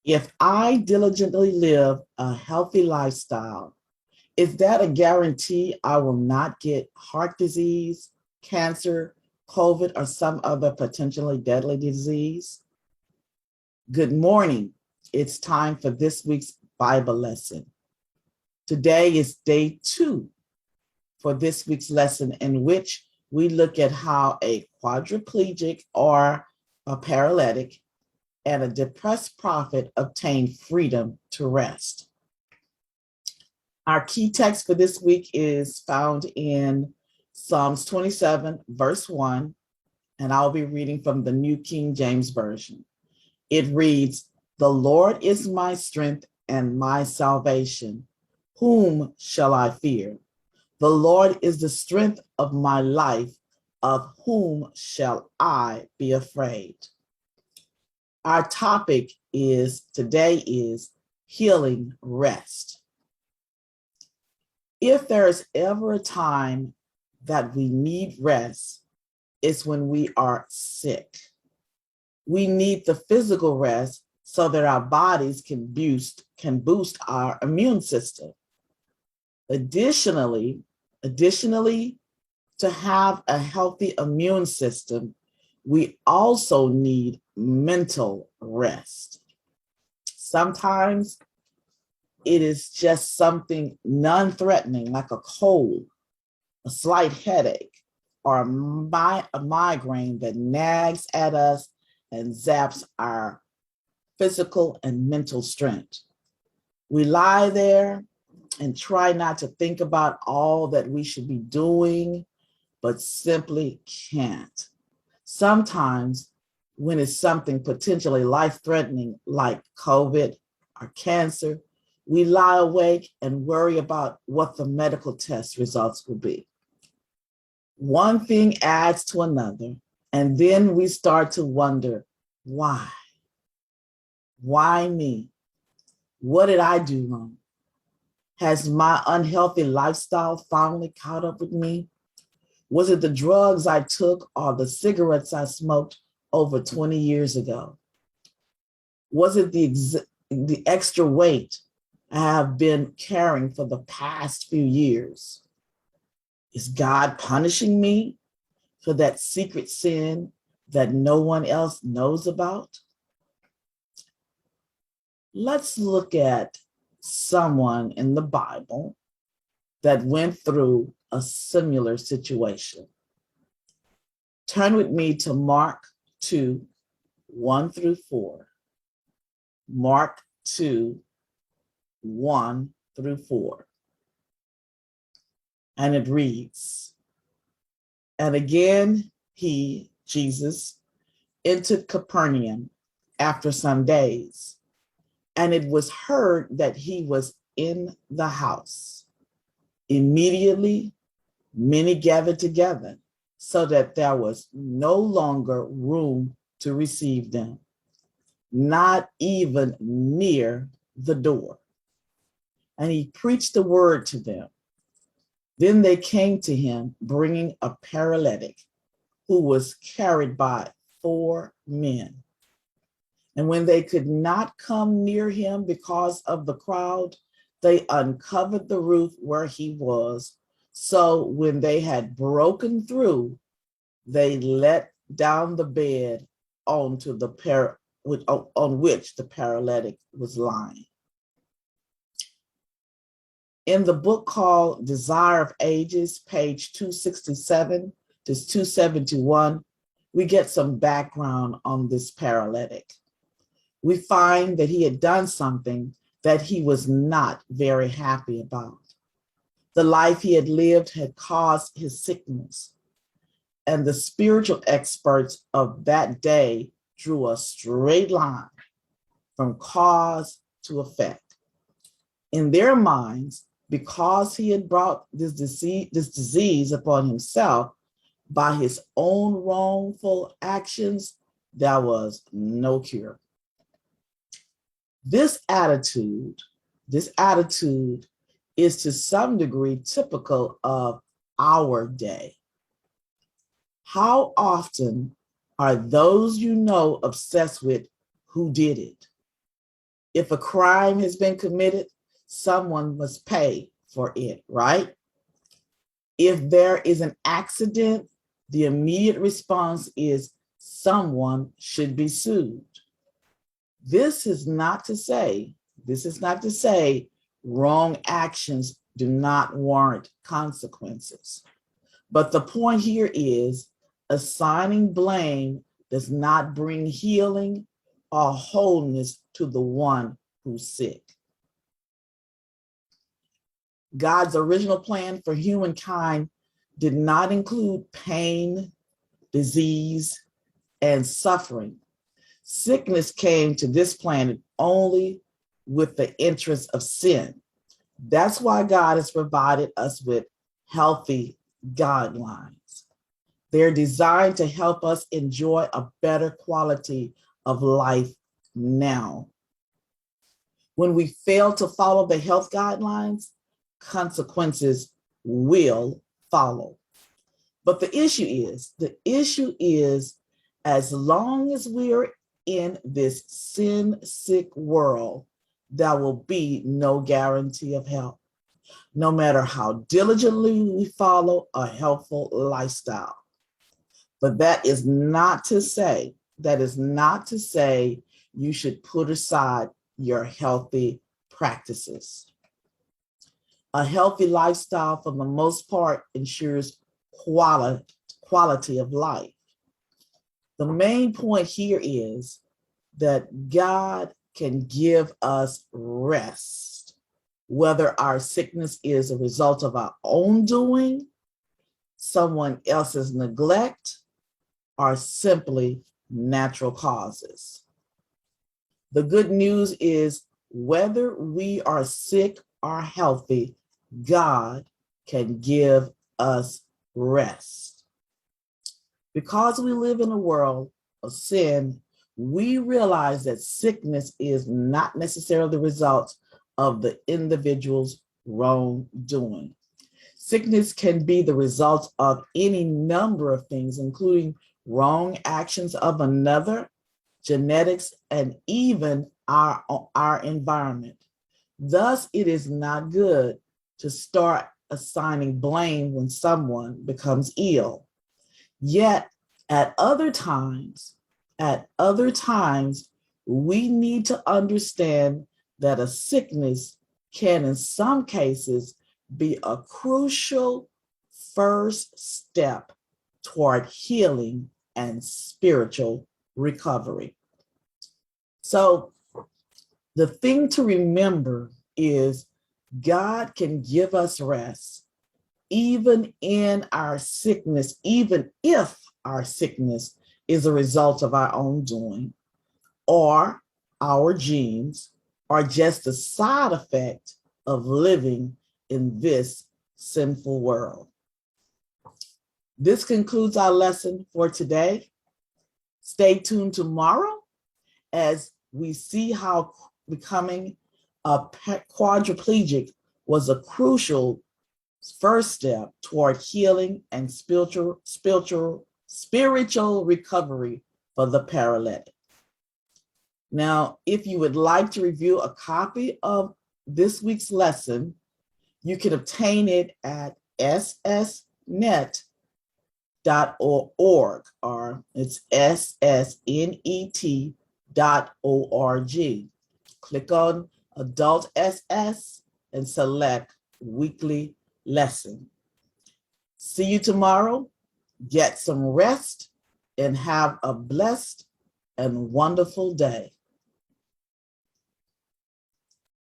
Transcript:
If I diligently live a healthy lifestyle, is that a guarantee I will not get heart disease, cancer, COVID, or some other potentially deadly disease? Good morning. It's time for this week's Bible lesson. Today is day 2 for this week's lesson, in which we look at how a quadriplegic or a paralytic and a depressed prophet obtain freedom to rest. Our key text for this week is found in Psalms 27, verse 1, and I'll be reading from the New King James Version. It reads, "The Lord is my strength and my salvation. Whom shall I fear? The Lord is the strength of my life. Of whom shall I be afraid?" Our topic today is healing rest. If there is ever a time that we need rest, it's when we are sick. We need the physical rest so that our bodies can boost our immune system. Additionally, to have a healthy immune system, we also need mental rest. Sometimes it is just something non-threatening, like a cold, a slight headache, or a migraine that nags at us and zaps our physical and mental strength. We lie there and try not to think about all that we should be doing, but simply can't. Sometimes when it's something potentially life-threatening like COVID or cancer, we lie awake and worry about what the medical test results will be. One thing adds to another, and then we start to wonder, why? Why me? What did I do wrong? Has my unhealthy lifestyle finally caught up with me? Was it the drugs I took or the cigarettes I smoked over 20 years ago? Was it the extra weight I have been carrying for the past few years? Is God punishing me for that secret sin that no one else knows about? Let's look at someone in the Bible that went through a similar situation. Turn with me to Mark 2, 1 through 4. Mark 2, 1 through 4. And it reads, "And again he, Jesus, entered Capernaum after some days, and it was heard that he was in the house. Immediately, many gathered together, so that there was no longer room to receive them, not even near the door. And he preached the word to them. Then they came to him, bringing a paralytic who was carried by 4 men. And when they could not come near him because of the crowd, they uncovered the roof where he was. So when they had broken through, they let down the bed on which the paralytic was lying." In the book called Desire of Ages, page 267 to 271, we get some background on this paralytic. We find that he had done something that he was not very happy about. The life he had lived had caused his sickness, and the spiritual experts of that day drew a straight line from cause to effect. In their minds, because he had brought this disease upon himself by his own wrongful actions, there was no cure. This attitude is to some degree typical of our day. How often are those you know obsessed with who did it? If a crime has been committed, someone must pay for it, right? If there is an accident, the immediate response is someone should be sued. This is not to say wrong actions do not warrant consequences. But the point here is assigning blame does not bring healing or wholeness to the one who's sick. God's original plan for humankind did not include pain, disease, and suffering. Sickness came to this planet only with the interest of sin. That's why God has provided us with healthy guidelines. They're designed to help us enjoy a better quality of life now. When we fail to follow the health guidelines, consequences will follow. But the issue is, as long as we're in this sin-sick world, there will be no guarantee of health, no matter how diligently we follow a healthful lifestyle. But that is not to say you should put aside your healthy practices. A healthy lifestyle, for the most part, ensures quality of life. The main point here is that God can give us rest, whether our sickness is a result of our own doing, someone else's neglect, or simply natural causes. The good news is whether we are sick or healthy, God can give us rest. Because we live in a world of sin, we realize that sickness is not necessarily the result of the individual's wrongdoing. Sickness can be the result of any number of things, including wrong actions of another, genetics, and even our environment. Thus, it is not good to start assigning blame when someone becomes ill. Yet, at other times, we need to understand that a sickness can, in some cases, be a crucial first step toward healing and spiritual recovery. So the thing to remember is God can give us rest even in our sickness, even if our sickness is a result of our own doing or our genes or just a side effect of living in this sinful world. This concludes our lesson for today. Stay tuned tomorrow as we see how becoming a quadriplegic was a crucial first step toward healing and spiritual recovery for the paralytic. Now, if you would like to review a copy of this week's lesson, you can obtain it at ssnet.org, or it's ssnet.org. Click on Adult SS and select Weekly Lesson. See you tomorrow. Get some rest and have a blessed and wonderful day.